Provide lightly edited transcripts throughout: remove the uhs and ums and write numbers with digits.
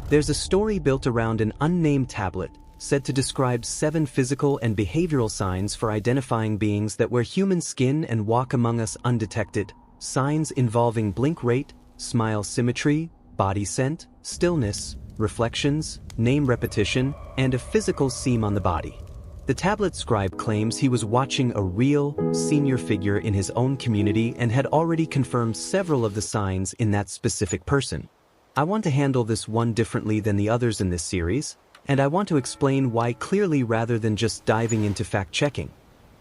There's a story built around an unnamed tablet, said to describe 7 physical and behavioral signs for identifying beings that wear human skin and walk among us undetected, signs involving blink rate, smile symmetry, body scent, stillness, reflections, name repetition, and a physical seam on the body. The tablet scribe claims he was watching a real, senior figure in his own community and had already confirmed several of the signs in that specific person. I want to handle this one differently than the others in this series, and I want to explain why clearly rather than just diving into fact-checking.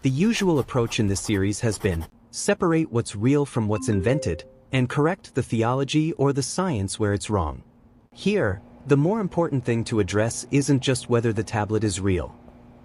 The usual approach in this series has been, separate what's real from what's invented, and correct the theology or the science where it's wrong. Here, the more important thing to address isn't just whether the tablet is real.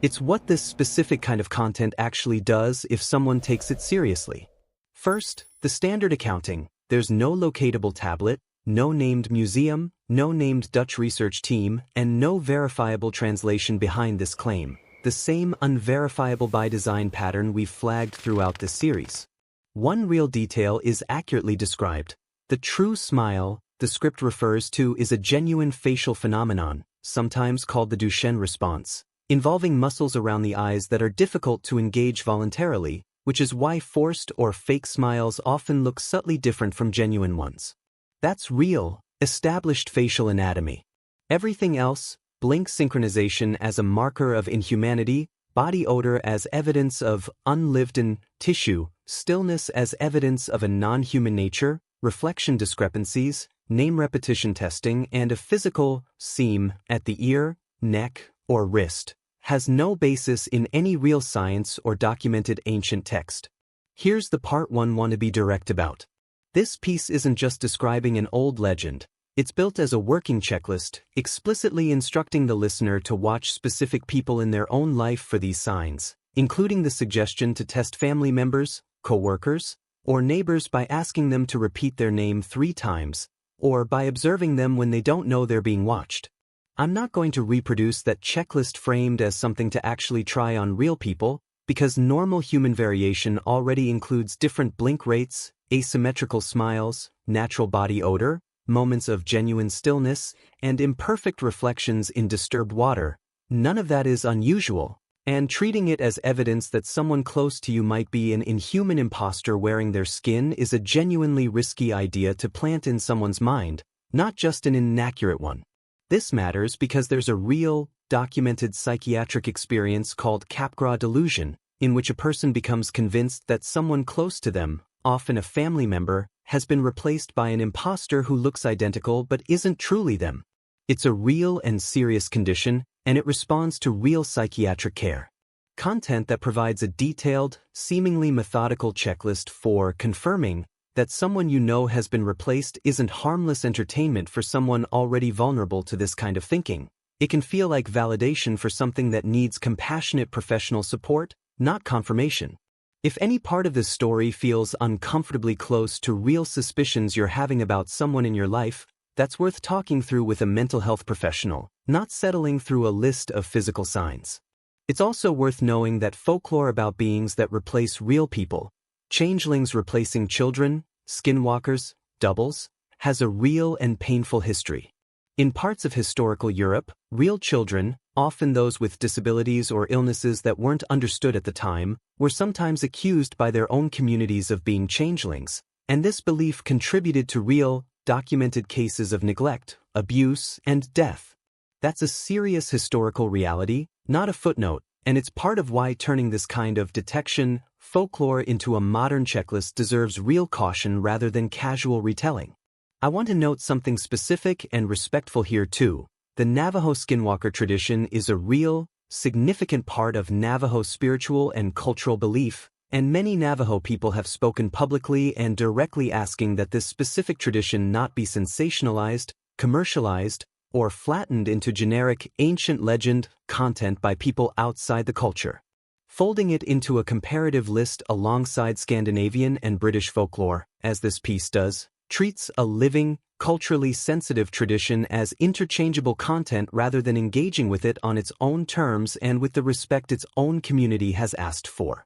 It's what this specific kind of content actually does if someone takes it seriously. First, the standard accounting. There's no locatable tablet, no named museum, no named Dutch research team, and no verifiable translation behind this claim. The same unverifiable by design pattern we've flagged throughout this series. One real detail is accurately described. The true smile the script refers to is a genuine facial phenomenon, sometimes called the Duchenne response, involving muscles around the eyes that are difficult to engage voluntarily, which is why forced or fake smiles often look subtly different from genuine ones. That's real, established facial anatomy. Everything else, blink synchronization as a marker of inhumanity, body odor as evidence of unlived-in tissue, stillness as evidence of a non-human nature, reflection discrepancies, name repetition testing, and a physical seam at the ear, neck, or wrist, has no basis in any real science or documented ancient text. Here's the part one want to be direct about. This piece isn't just describing an old legend, it's built as a working checklist, explicitly instructing the listener to watch specific people in their own life for these signs, including the suggestion to test family members, co-workers, or neighbors by asking them to repeat their name 3 times, or by observing them when they don't know they're being watched. I'm not going to reproduce that checklist framed as something to actually try on real people, because normal human variation already includes different blink rates, asymmetrical smiles, natural body odor, moments of genuine stillness, and imperfect reflections in disturbed water. None of that is unusual, and treating it as evidence that someone close to you might be an inhuman imposter wearing their skin is a genuinely risky idea to plant in someone's mind, not just an inaccurate one. This matters because there's a real, documented psychiatric experience called Capgras delusion, in which a person becomes convinced that someone close to them, often a family member, has been replaced by an imposter who looks identical but isn't truly them. It's a real and serious condition, and it responds to real psychiatric care. Content that provides a detailed, seemingly methodical checklist for confirming that someone you know has been replaced isn't harmless entertainment for someone already vulnerable to this kind of thinking. It can feel like validation for something that needs compassionate professional support, not confirmation. If any part of this story feels uncomfortably close to real suspicions you're having about someone in your life, that's worth talking through with a mental health professional, not settling through a list of physical signs. It's also worth knowing that folklore about beings that replace real people, changelings replacing children, skinwalkers, doubles, has a real and painful history. In parts of historical Europe, real children, often those with disabilities or illnesses that weren't understood at the time, were sometimes accused by their own communities of being changelings, and this belief contributed to real, documented cases of neglect, abuse, and death. That's a serious historical reality, not a footnote, and it's part of why turning this kind of detection folklore into a modern checklist deserves real caution rather than casual retelling. I want to note something specific and respectful here too. The Navajo skinwalker tradition is a real, significant part of Navajo spiritual and cultural belief, and many Navajo people have spoken publicly and directly asking that this specific tradition not be sensationalized, commercialized, or flattened into generic, ancient legend content by people outside the culture. Folding it into a comparative list alongside Scandinavian and British folklore, as this piece does, treats a living, culturally sensitive tradition as interchangeable content rather than engaging with it on its own terms and with the respect its own community has asked for.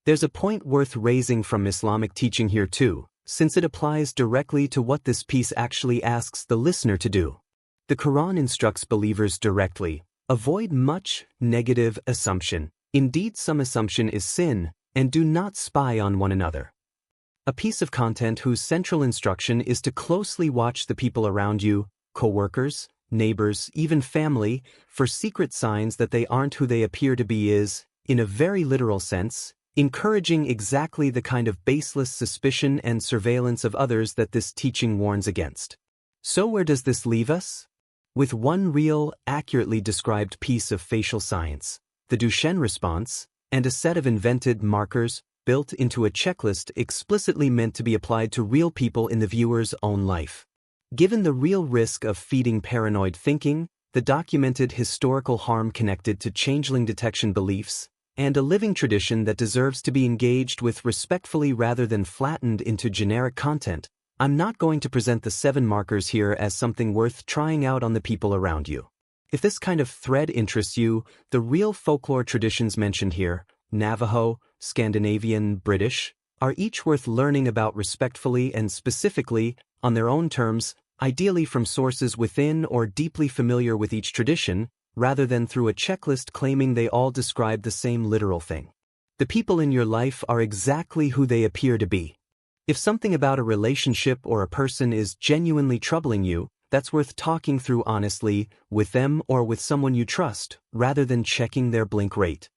There's a point worth raising from Islamic teaching here too, since it applies directly to what this piece actually asks the listener to do. The Quran instructs believers directly, avoid much negative assumption. Indeed, some assumption is sin, and do not spy on one another. A piece of content whose central instruction is to closely watch the people around you, co-workers, neighbors, even family, for secret signs that they aren't who they appear to be is, in a very literal sense, encouraging exactly the kind of baseless suspicion and surveillance of others that this teaching warns against. So where does this leave us? With one real, accurately described piece of facial science, the Duchenne response, and a set of invented markers built into a checklist explicitly meant to be applied to real people in the viewer's own life. Given the real risk of feeding paranoid thinking, the documented historical harm connected to changeling detection beliefs, and a living tradition that deserves to be engaged with respectfully rather than flattened into generic content, I'm not going to present the 7 markers here as something worth trying out on the people around you. If this kind of thread interests you, the real folklore traditions mentioned here, Navajo, Scandinavian, British, are each worth learning about respectfully and specifically, on their own terms, ideally from sources within or deeply familiar with each tradition, rather than through a checklist claiming they all describe the same literal thing. The people in your life are exactly who they appear to be. If something about a relationship or a person is genuinely troubling you, that's worth talking through honestly, with them or with someone you trust, rather than checking their blink rate.